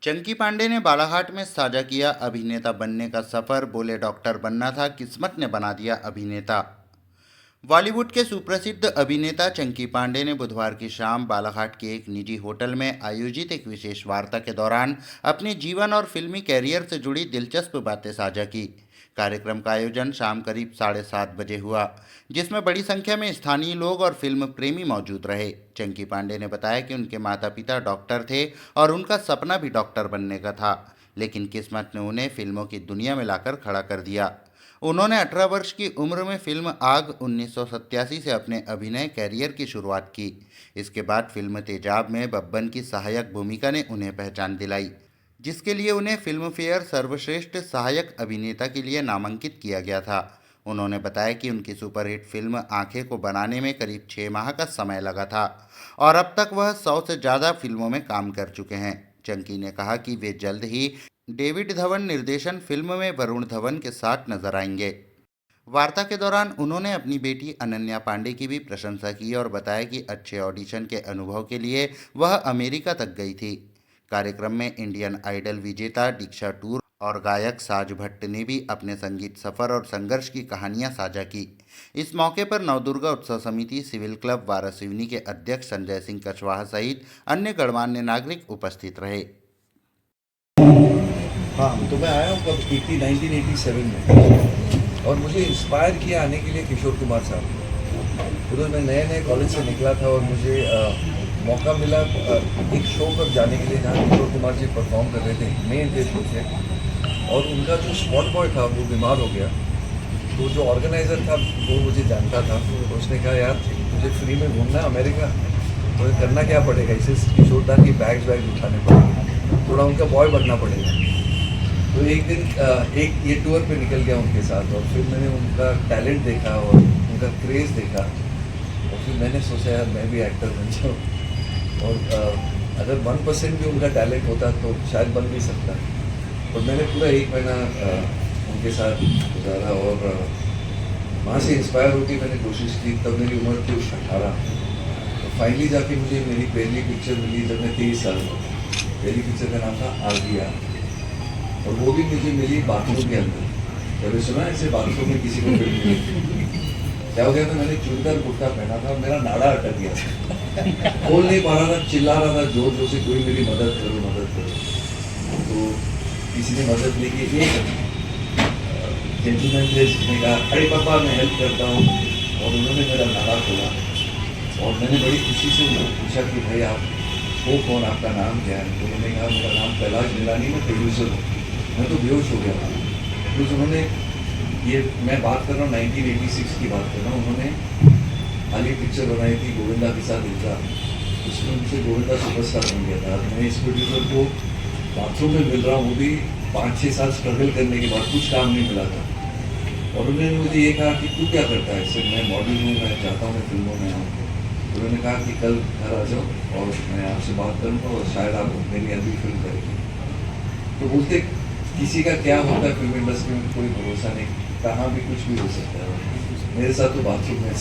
चंकी पांडे ने बालाघाट में साझा किया अभिनेता बनने का सफर। बोले, डॉक्टर बनना था, किस्मत ने बना दिया अभिनेता। बॉलीवुड के सुप्रसिद्ध अभिनेता चंकी पांडे ने बुधवार की शाम बालाघाट के एक निजी होटल में आयोजित एक विशेष वार्ता के दौरान अपने जीवन और फिल्मी कैरियर से जुड़ी दिलचस्प बातें साझा की। कार्यक्रम का आयोजन शाम करीब 7:30 बजे हुआ, जिसमें बड़ी संख्या में स्थानीय लोग और फिल्म प्रेमी मौजूद रहे। चंकी पांडे ने बताया कि उनके माता पिता डॉक्टर थे और उनका सपना भी डॉक्टर बनने का था, लेकिन किस्मत ने उन्हें फिल्मों की दुनिया में लाकर खड़ा कर दिया। उन्होंने 18 वर्ष की उम्र में फिल्म आग 1987 से अपने अभिनय कैरियर की शुरुआत की। इसके बाद फिल्म तेजाब में बब्बन की सहायक भूमिका ने उन्हें पहचान दिलाई, जिसके लिए उन्हें फिल्म फेयर सर्वश्रेष्ठ सहायक अभिनेता के लिए नामांकित किया गया था। उन्होंने बताया कि उनकी सुपरहिट फिल्म आंखें को बनाने में करीब 6 माह का समय लगा था और अब तक वह 100 से ज़्यादा फिल्मों में काम कर चुके हैं। चंकी ने कहा कि वे जल्द ही डेविड धवन निर्देशन फिल्म में वरुण धवन के साथ नजर आएंगे। वार्ता के दौरान उन्होंने अपनी बेटी अनन्या पांडे की भी प्रशंसा की और बताया कि अच्छे ऑडिशन के अनुभव के लिए वह अमेरिका तक गई थी। कार्यक्रम में इंडियन आइडल विजेता दीक्षा टूर और गायक साज भट्ट ने भी अपने संगीत सफर और संघर्ष की कहानियां साझा की। इस मौके पर नवदुर्गा उत्सव समिति सिविल क्लब वारासिवनी के अध्यक्ष संजय सिंह कछवाहा सहित अन्य गणमान्य नागरिक उपस्थित रहे। हाँ, तो मैं आया हूँ कब 1987 में और मुझे इंस्पायर किया आने के लिए किशोर कुमार साहब। उधर मैं नए नए कॉलेज से निकला था और मुझे मौका मिला एक शो पर जाने के लिए जहाँ किशोर कुमार जी परफॉर्म कर रहे थे, मेन थे शो थे। और उनका जो स्पॉट बॉय था वो बीमार हो गया, तो जो ऑर्गेनाइज़र था वो मुझे जानता था। तो उसने कहा, यार मुझे फ्री में घूमना है अमेरिका, तो करना क्या पड़ेगा, इसे किशोरदा की बैग्स उठाने पड़ेंगे, थोड़ा उनका बॉय बनना पड़ेगा। तो एक दिन एक ये टूर पे निकल गया उनके साथ और फिर मैंने उनका टैलेंट देखा और उनका क्रेज़ देखा और फिर मैंने सोचा, यार मैं भी एक्टर बन जाऊँ। और अगर 1% भी उनका टैलेंट होता तो शायद बन भी सकता। और मैंने पूरा 1 महीना उनके साथ गुजारा और वहाँ से इंस्पायर होकर मैंने कोशिश की। तब मेरी उम्र थी 18। तो फाइनली जाके मुझे मेरी पहली पिक्चर मिली जब मैं 23 साल का। पहली पिक्चर का नाम था आगिया और वो भी मुझे मिली बाथरूम के अंदर। कभी सुना ऐसे बाथरूम में किसी को फिल्म मिली? क्या हो गया था, मैंने चुड़दार कुर्ता पहना था, मेरा नाड़ा अटक गया था, बोल नहीं पा रहा था, चिल्ला रहा था जोर जोर से, कोई मेरी मदद करो मदद करो। तो किसी ने मदद ली कि एक जेंटलमैन थे जिसने कहा, अरे पापा मैं हेल्प करता हूँ, और उन्होंने मेरा नाड़ा खोला और मैंने बड़ी खुशी से उन्होंने पूछा कि भाई आप वो कौन, आपका नाम क्या है? तो उन्होंने कहा, मेरा नाम कैलाश नीलानी, मैं प्रोड्यूसर हूँ। मैं तो बेहोश हो गया था। तो उन्होंने, ये मैं बात कर रहा हूँ 1986 की बात कर रहा हूँ, उन्होंने हाल ही पिक्चर बनाई थी गोविंदा के साथ इल्जा, उसमें मुझे गोविंदा सुपरस्टार बन गया था। मैं इस प्रोड्यूसर को बाथरूम में मिल रहा हूँ, वो भी 5-6 साल स्ट्रगल करने के बाद, कुछ काम नहीं मिला था। और उन्होंने मुझे ये कहा कि तू क्या करता है? इससे मैं मॉडल हूँ, मैं चाहता हूँ मैं फिल्मों में आऊँ। उन्होंने कहा कि कल घर आ जाओ और मैं आपसे बात करूँगा और शायद आप मेरी अगली फिल्म करेंगे। तो बोलते, किसी का क्या होता है फिल्म इंडस्ट्री में कोई भरोसा नहीं, कहाँ भी कुछ भी हो सकता है। मेरे साथ तो बाथरूम में